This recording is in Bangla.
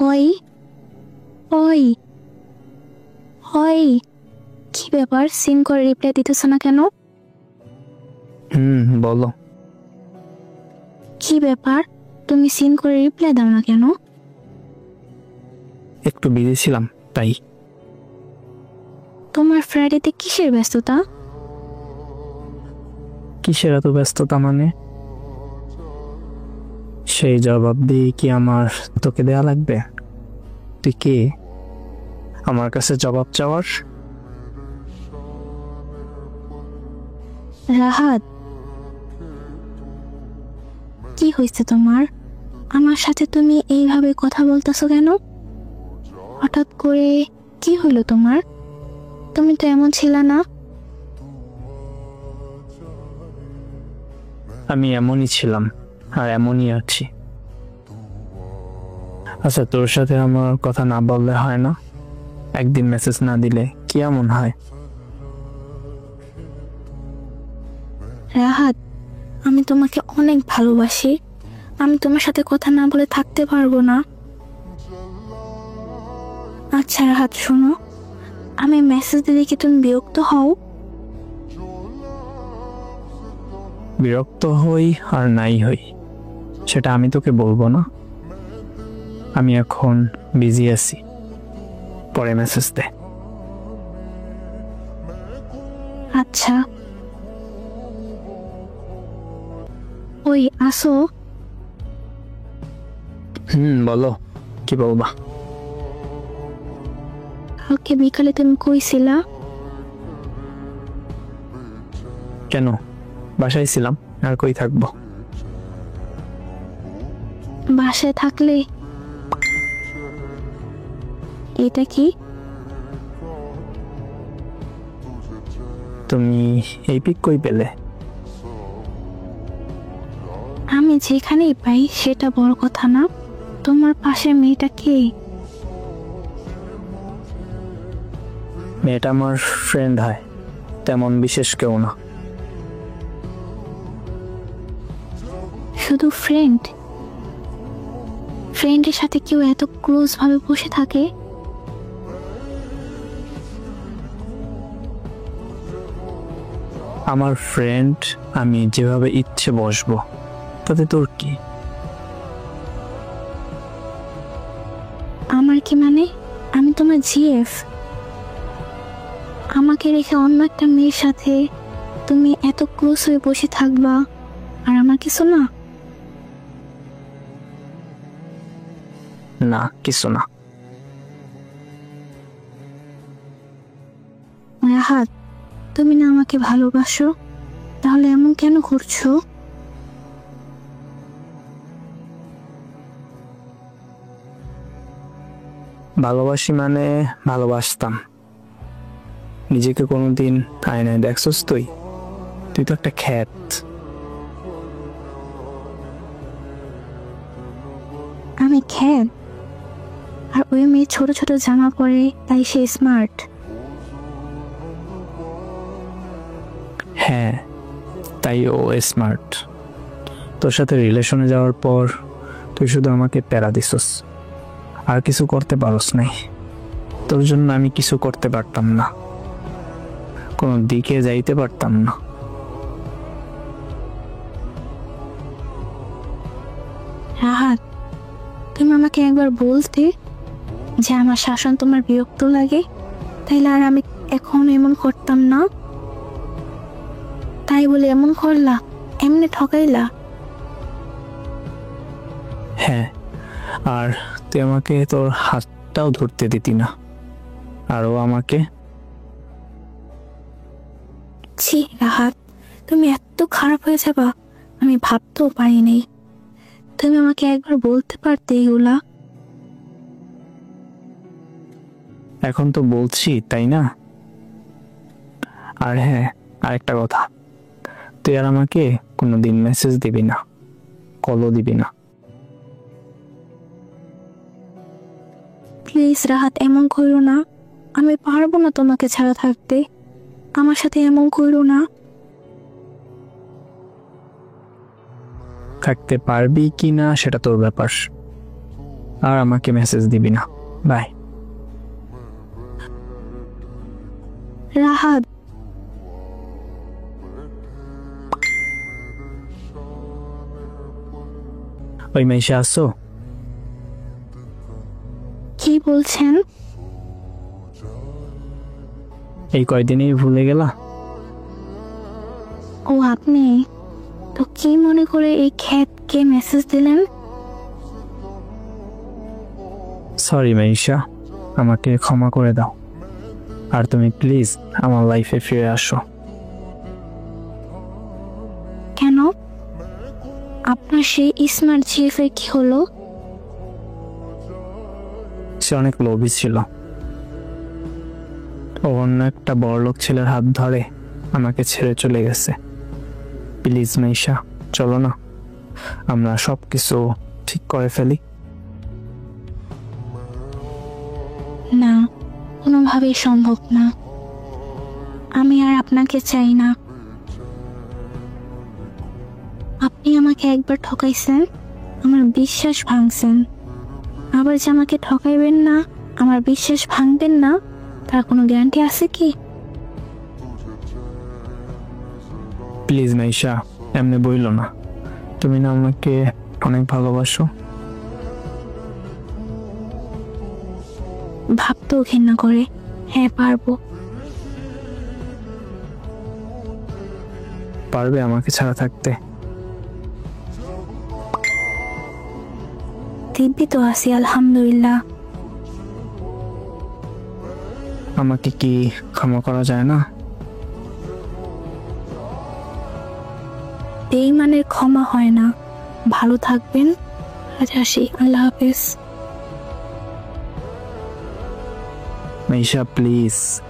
ওই ওই ওই, কি ব্যাপার? সিন করে রিপ্লাই দিতেছ না কেন? বলো। কি ব্যাপার, তুমি সিন করে রিপ্লাই দাও না কেন? একটু বিজি ছিলাম তাই। তোমার ফ্রাইডেতে কিসের ব্যস্ততা? কিসের এত ব্যস্ততা মানে? সেই জবাব দিয়ে কি আমার তোকে দেয়া লাগবে? তুই কে আমার কাছে জবাব চাওয়ার? রাহাত, কি হয়েছে তোমার? আমার সাথে তুমি এইভাবে কথা বলতেছো কেন? হঠাৎ করে কি হলো তোমার? তুমি তো এমন ছিলা না। আমি এমনই ছিলাম আর এমনই আছি। আচ্ছা, তোর সাথে আমার কথা না বললে হয় না? একদিন মেসেজ না দিলে কি এমন হয়? রাহাত, আমি তোমাকে অনেক ভালোবাসি। আমি তোমার সাথে কথা না বলে থাকতে পারবো না। আচ্ছা রাহাত, শোনো, আমি মেসেজ দিলে কি তুমি বিরক্ত হও? বিরক্ত হই আর নাই হই সেটা আমি তোকে বলবো না। আমি এখন বিজি আছি, পরে মেসেজ দে। আচ্ছা। ওই আসো। বলো, কি বলবা? কালকে বিকালে তুমি কইছিলা? কেন? বাসায় ছিলাম, আর কই থাকবো? বাসায় থাকলে এটা কি? তুমি এই পিক কই পেলে? আমি যেখানেই পাই সেটা বড় কথা না। তোমার পাশে মেয়েটা কে? মেয়েটা আমার ফ্রেন্ড হয়, তেমন বিশেষ কেউ না। শুধু ফ্রেন্ড? ফ্রেন্ডের সাথে কেউ এত ক্লোজ ভাবে বসে থাকে? আমার ফ্রেন্ড, আমি যেভাবে ইচ্ছে বসবো, তাতে তোর কি? আমার কি মানে? আমি তোমার জিএফ। আমাকে রেখে অন্য একটা মেয়ের সাথে তুমি এত ক্লোজ হয়ে বসে থাকবা আর আমার কিছু না? না, কিছু না। রাহাত, তুমি না আমাকে ভালোবাসো, তাহলে এমন কেন করছো? ভালোবাসি মানে ভালোবাসতাম। নিজেকে কোনোদিন আয়নায় দেখছস তুই? তুই তো একটা খ্যাত। আমি খ্যাত? আর ওই মেয়ে ছোট ছোট জামা পরে তাই সে স্মার্ট? হ্যাঁ, তাই ও স্মার্ট। তোর সাথে রিলেশনে যাওয়ার পর তুই শুধু আমাকে প্যারা দিছস, আর কিছু করতে পারস নাই। তোর জন্য আমি কিছু করতে পারতাম না, কোনো দিকে যাইতে পারতাম না। রাহাত, তুমি আমাকে একবার বলতে যে আমার শাসন তোমার বিরক্ত লাগে, তাইলে আর আমি এখন এমন করতাম না। তাই বলে এমন করলা, এমনি ঠকাইলা। হ্যাঁ, আর তুই আমাকে তোর হাতটাও ধরতে দিতি না, আর ও আমাকে। ছি রাহাত, তুমি এত খারাপ হয়ে যাবা আমি ভাবতেও পারিনি। তুমি আমাকে একবার বলতে পারতে এগুলা। এখন তো বলছি, তাই না? আর হ্যাঁ, আরেকটা কথা, তুই আর আমাকে কোনোদিন মেসেজ দিবি না, কলও দিবি না। প্লিজ রাহাত, এমন করো না। আমি পারবো না তোমাকে ছাড়া থাকতে। আমার সাথে এমন করো না। থাকতে পারবি কি না সেটা তোর ব্যাপার, আর আমাকে মেসেজ দিবি না। বাই। রাহাত, ওই মাইশা আসো? কি বলছেন? এই কয়দিনেই ভুলে গেলা? ও আপনি তো কি মনে করে এই খ্যাতকে মেসেজ দিলেন? সরি মাইশা, আমাকে ক্ষমা করে দাও। আর তুমি প্লিজ আমার লাইফে ফিরে আসো। কেন? আপনার সেই স্মার্ট জিএফের কি হলো? সে অনেক লোভী ছিল। ও অন্য একটা বড়লোক ছেলের হাত ধরে আমাকে ছেড়ে চলে গেছে। প্লিজ মাইশা, চলো না, আমরা সবকিছু ঠিক করে ফেলি। না, কোনোভাবেই সম্ভব না। আমি আর আপনাকে চাই না। আপনি আমাকে একবার ঠকাইছেন, আমার বিশ্বাস ভাঙছেন। আবার যে আমাকে ঠকাইবেন না, আমার বিশ্বাস ভাঙবেন না, তার কোনো গ্যারান্টি আছে কি? প্লিজ মাইশা, এমনি বইলো না। তুমি না আমাকে অনেক ভালোবাসো। ভাবতেও ঘৃণা করে। হ্যাঁ, পারবো। পারবে আমাকে ছাড়া থাকতে? দিব্যি তো আছি, আলহামদুলিল্লাহ। আমাকে কি ক্ষমা করা যায় না? বেঈমানের ক্ষমা হয় না। ভালো থাকবেন। আজ আসি, আল্লাহ হাফেজ। মাইশা প্লিজ।